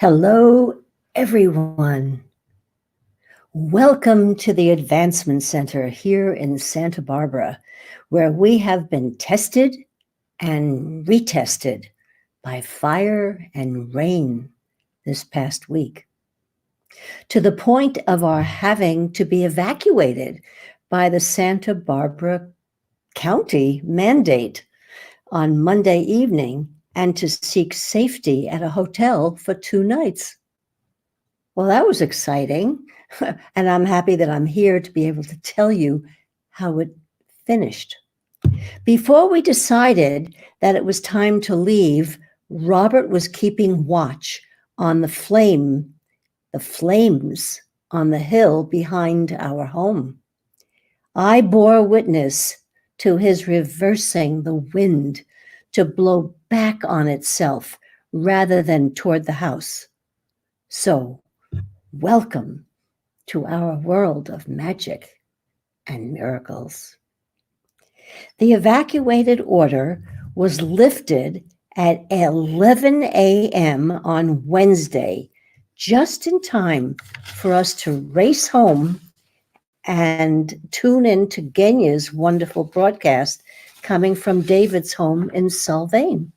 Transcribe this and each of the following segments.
Hello, everyone. Welcome to the Advancement Center here in Santa Barbara, where we have been tested and retested by fire and rain this past week, to the point of our having to be evacuated by the Santa Barbara County mandate on Monday evening and to seek safety at a hotel for 2 nights. Well, that was exciting. And I'm happy that I'm here to be able to tell you how it finished. Before we decided that it was time to leave, Robert was keeping watch on the flames on the hill behind our home. I bore witness to his reversing the wind to blow back on itself rather than toward the house. So, welcome to our world of magic and miracles. The evacuated order was lifted at 11 a.m. on Wednesday, just in time for us to race home and tune in to Genya's wonderful broadcast coming from David's home in Solvang.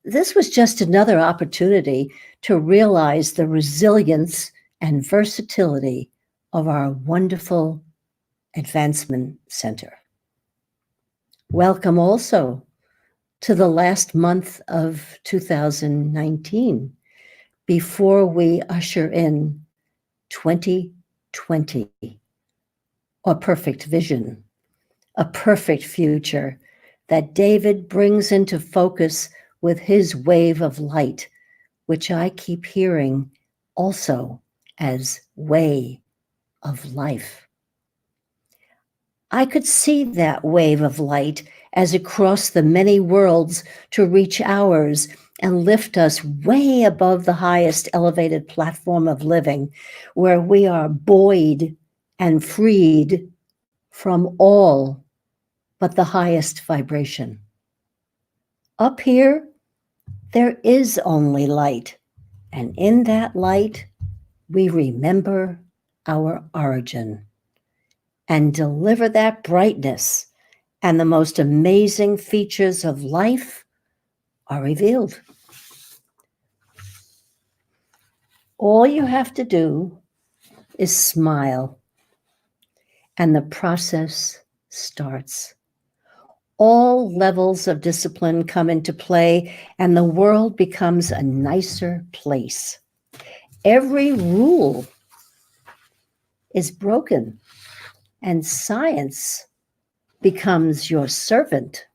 This was just another opportunity to realize the resilience and versatility of our wonderful Advancement Center. Welcome also to the last month of 2019 before we usher in 2020, a perfect vision, a perfect future that David brings into focus with his wave of light, which I keep hearing also as way of life. I could see that wave of light as it crossed the many worlds to reach ours and lift us way above the highest elevated platform of living, where we are buoyed and freed from all but the highest vibration. Up here, there is only light, and in that light, we remember our origin and deliver that brightness, and the most amazing features of life are revealed. All you have to do is smile, and the process starts. All levels of discipline come into play, and the world becomes a nicer place. Every rule is broken, and science becomes your servant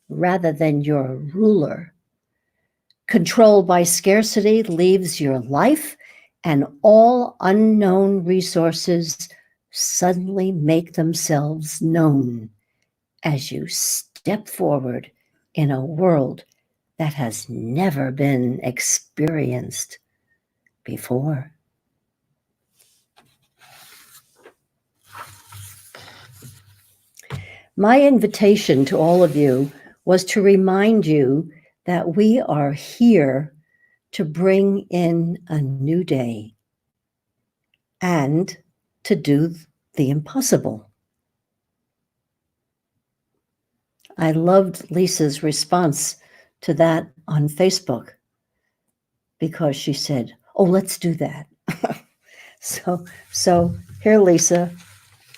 rather than your ruler. Control by scarcity leaves your life, and all unknown resources suddenly make themselves known as you step forward in a world that has never been experienced before. My invitation to all of you was to remind you that we are here to bring in a new day and to do the impossible. I loved Lisa's response to that on Facebook because she said, "Oh, let's do that." So here, Lisa,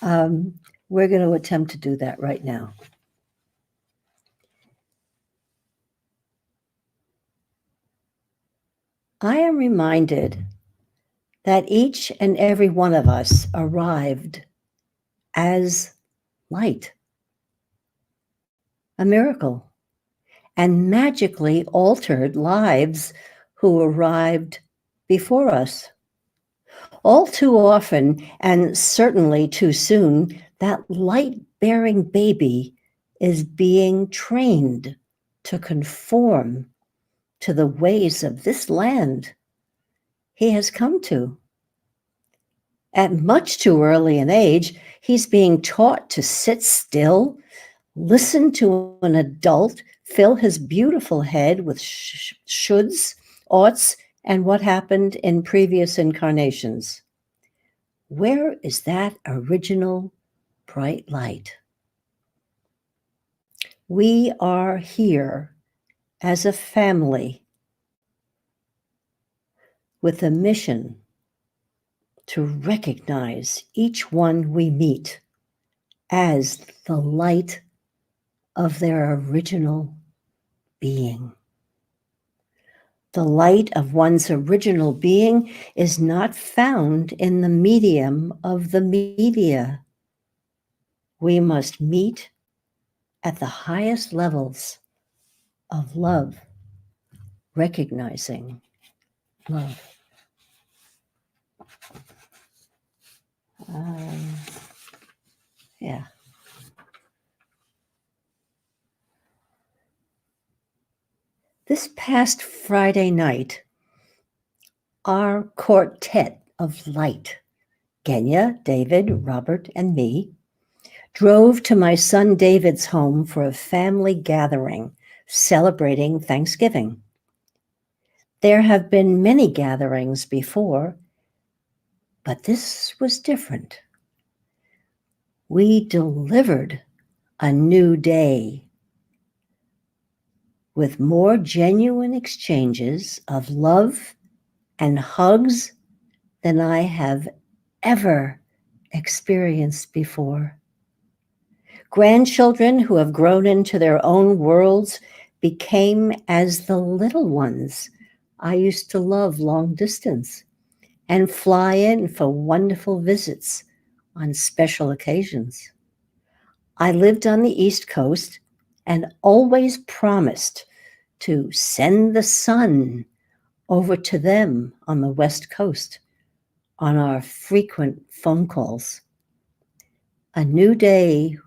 we're going to attempt to do that right now. I am reminded that each and every one of us arrived as light, a miracle, and magically altered lives who arrived before us. All too often, and certainly too soon, that light-bearing baby is being trained to conform to the ways of this land he has come to. At much too early an age, he's being taught to sit still, listen to an adult, fill his beautiful head with shoulds, oughts, and what happened in previous incarnations. Where is that original bright light? We are here as a family with a mission to recognize each one we meet as the light of their original being. The light of one's original being is not found in the medium of the media. We must meet at the highest levels of love, recognizing love. Yeah. This past Friday night, our quartet of light, Genya, David, Robert, and me, drove to my son David's home for a family gathering celebrating Thanksgiving. There have been many gatherings before, but this was different. We delivered a new day with more genuine exchanges of love and hugs than I have ever experienced before. Grandchildren who have grown into their own worlds became as the little ones I used to love long distance and fly in for wonderful visits on special occasions. I lived on the East Coast and always promised to send the sun over to them on the West Coast on our frequent phone calls. A new day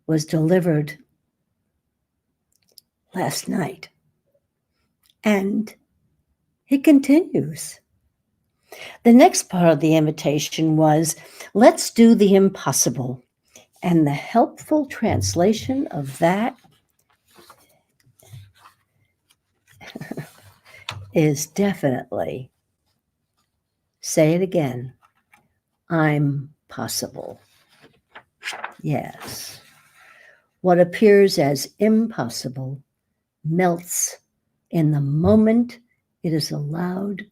was delivered last night, and it continues. The next part of the invitation was, let's do the impossible. And the helpful translation of that is definitely, say it again, I'm possible. Yes. What appears as impossible melts in the moment it is allowed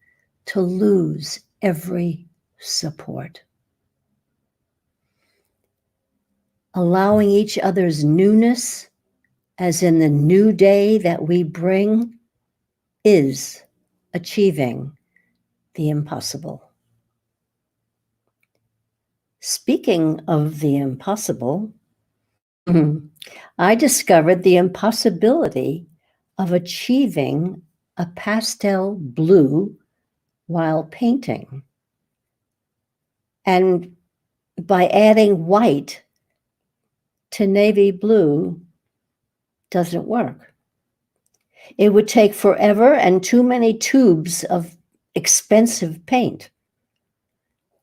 to lose every support. Allowing each other's newness, as in the new day that we bring, is achieving the impossible. Speaking of the impossible, I discovered the impossibility of achieving a pastel blue while painting. And by adding white to navy blue doesn't work. It would take forever and too many tubes of expensive paint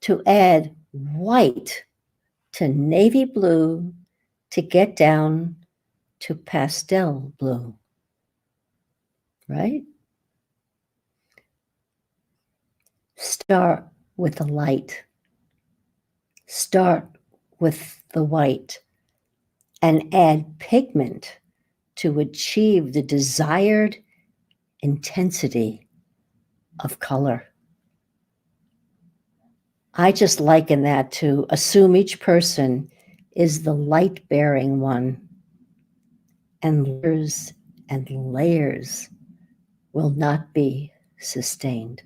to add white to navy blue to get down to pastel blue, right? Start with the light. Start with the white and add pigment to achieve the desired intensity of color. I just liken that to assume each person is the light-bearing one, and layers will not be sustained.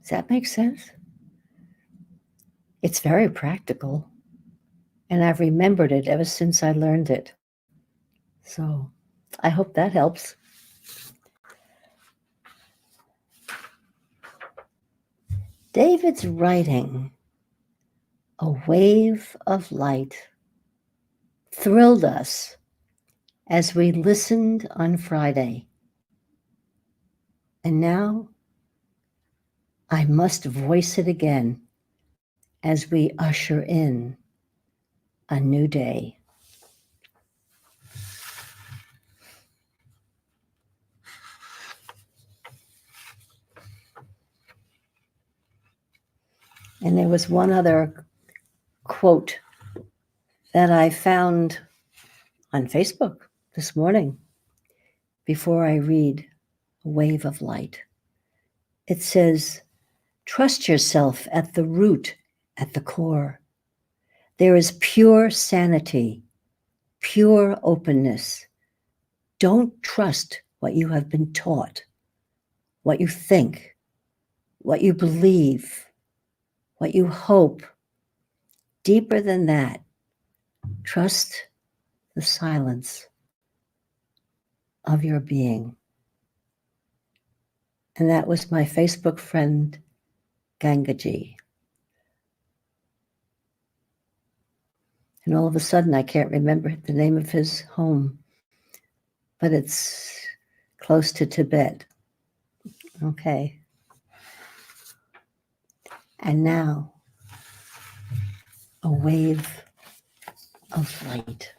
Does that make sense? It's very practical, and I've remembered it ever since I learned it. So I hope that helps. David's writing, A Wave of Light, thrilled us as we listened on Friday. And now I must voice it again as we usher in a new day. And there was one other quote that I found on Facebook this morning before I read A Wave of Light. It says, "Trust yourself at the root, at the core. There is pure sanity, pure openness. Don't trust what you have been taught, what you think, what you believe, what you hope. Deeper than that, trust the silence of your being." And that was my Facebook friend, Gangaji. And all of a sudden, I can't remember the name of his home, but it's close to Tibet. Okay. And now, a wave of light.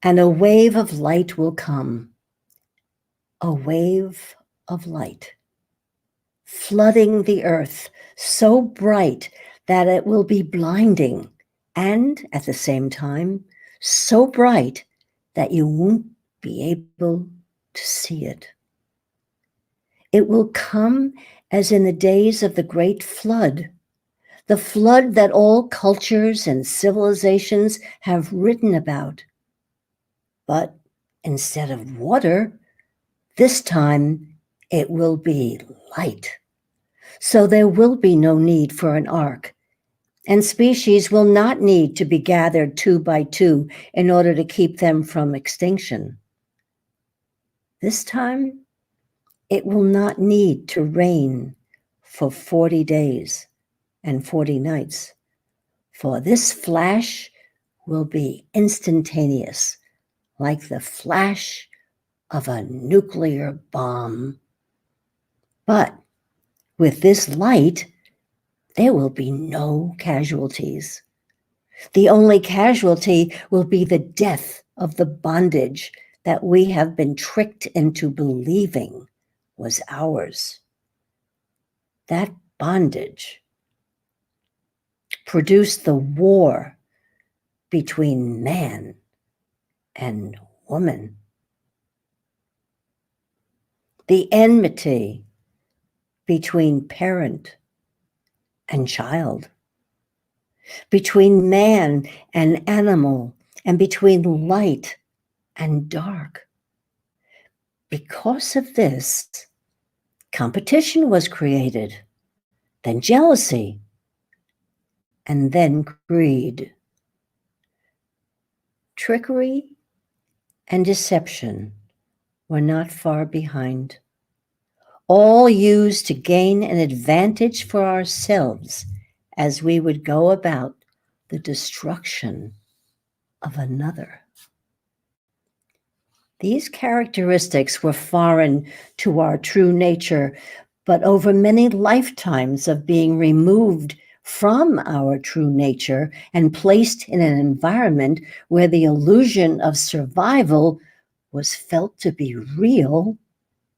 And a wave of light will come, a wave of light, flooding the earth so bright that it will be blinding, and at the same time, so bright that you won't be able to see it. It will come as in the days of the great flood, the flood that all cultures and civilizations have written about. But instead of water, this time it will be light. So there will be no need for an ark, and species will not need to be gathered 2 by 2 in order to keep them from extinction. This time, it will not need to rain for 40 days and 40 nights, for this flash will be instantaneous, like the flash of a nuclear bomb. But with this light, there will be no casualties. The only casualty will be the death of the bondage that we have been tricked into believing was ours. That bondage produced the war between man and woman, the enmity between parent and child, between man and animal, and between light and dark. Because of this, competition was created, then jealousy, and then greed. Trickery and deception were not far behind, all used to gain an advantage for ourselves as we would go about the destruction of another. These characteristics were foreign to our true nature, but over many lifetimes of being removed from our true nature and placed in an environment where the illusion of survival was felt to be real,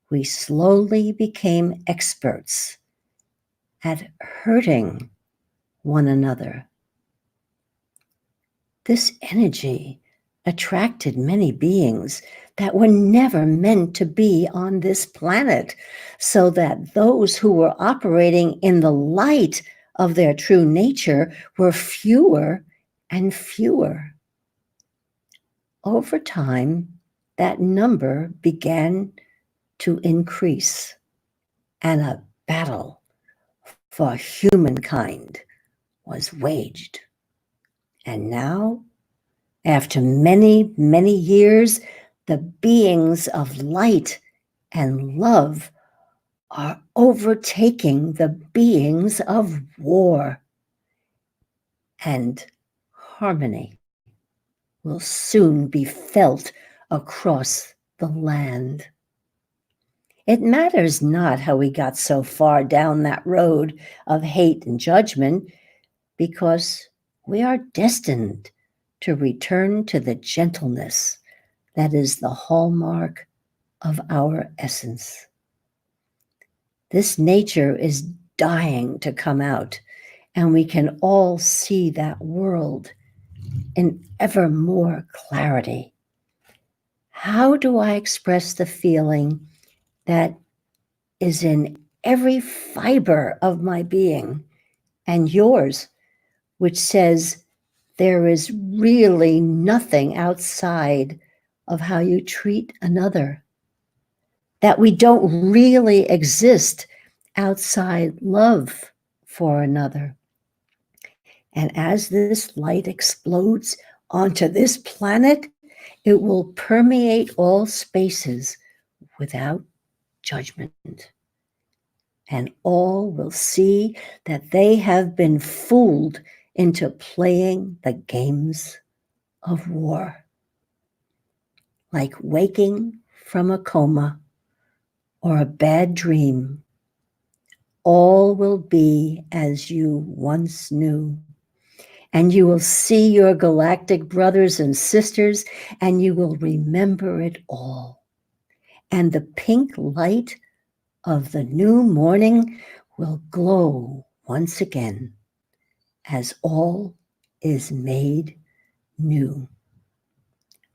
we slowly became experts at hurting one another. This energy attracted many beings that were never meant to be on this planet, so that those who were operating in the light of their true nature were fewer and fewer. Over time, that number began to increase, and a battle for humankind was waged. And now, after many, many years, the beings of light and love are overtaking the beings of war. And harmony will soon be felt across the land. It matters not how we got so far down that road of hate and judgment, because we are destined to return to the gentleness that is the hallmark of our essence. This nature is dying to come out, and we can all see that world in ever more clarity. How do I express the feeling that is in every fiber of my being and yours, which says there is really nothing outside of how you treat another, that we don't really exist outside love for another? And as this light explodes onto this planet, it will permeate all spaces without judgment. And all will see that they have been fooled into playing the games of war. Like waking from a coma or a bad dream, all will be as you once knew. And you will see your galactic brothers and sisters, and you will remember it all. And the pink light of the new morning will glow once again as all is made new.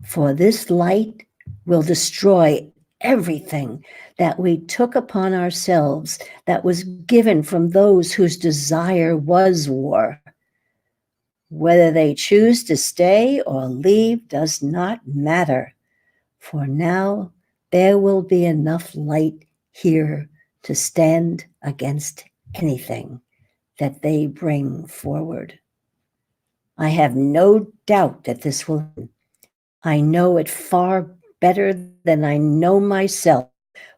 For this light will destroy everything that we took upon ourselves that was given from those whose desire was war. Whether they choose to stay or leave does not matter, for now there will be enough light here to stand against anything that they bring forward. I have no doubt that this will happen. I know it far better than I know myself,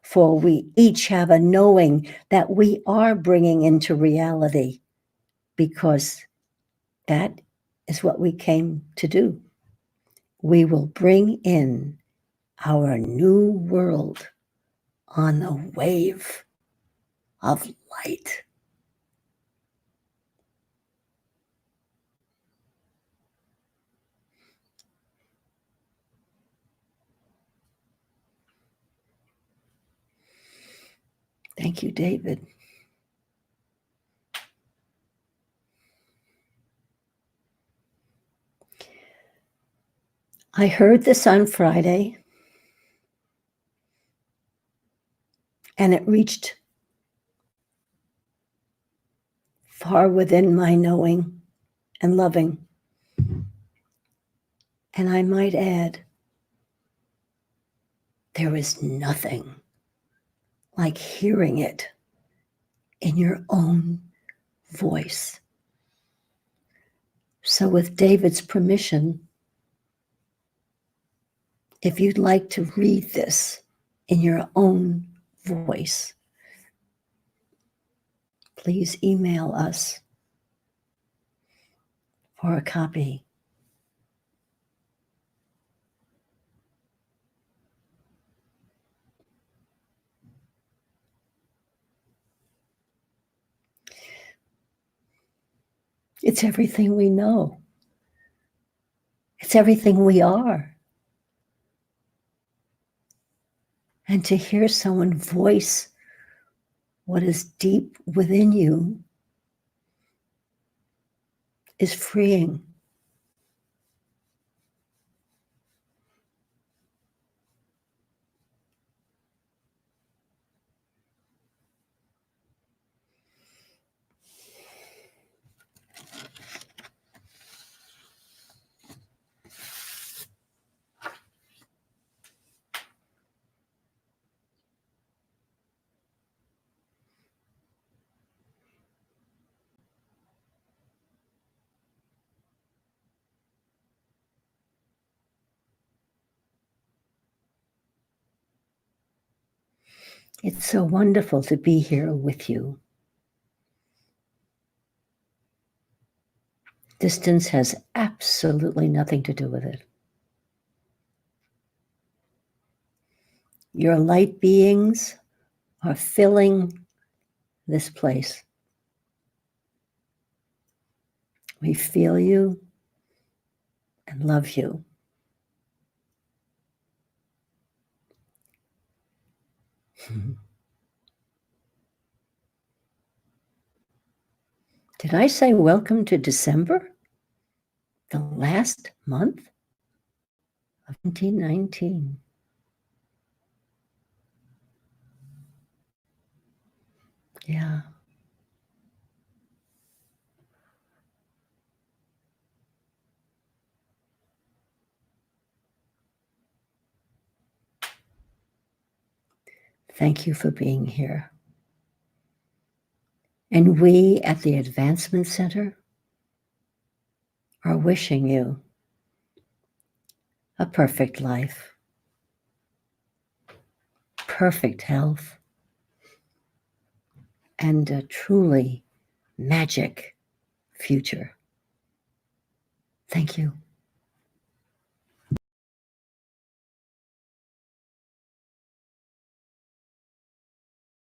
for we each have a knowing that we are bringing into reality, because that is what we came to do. We will bring in our new world on a wave of light. Thank you, David. I heard this on Friday, and it reached far within my knowing and loving. And I might add, there is nothing like hearing it in your own voice. So with David's permission, if you'd like to read this in your own voice, please email us for a copy. It's everything we know. It's everything we are. And to hear someone voice what is deep within you is freeing. It's so wonderful to be here with you. Distance has absolutely nothing to do with it. Your light beings are filling this place. We feel you, and love you. Did I say welcome to December? The last month of 2019. Yeah. Thank you for being here. And we at the Advancement Center are wishing you a perfect life, perfect health, and a truly magic future. Thank you.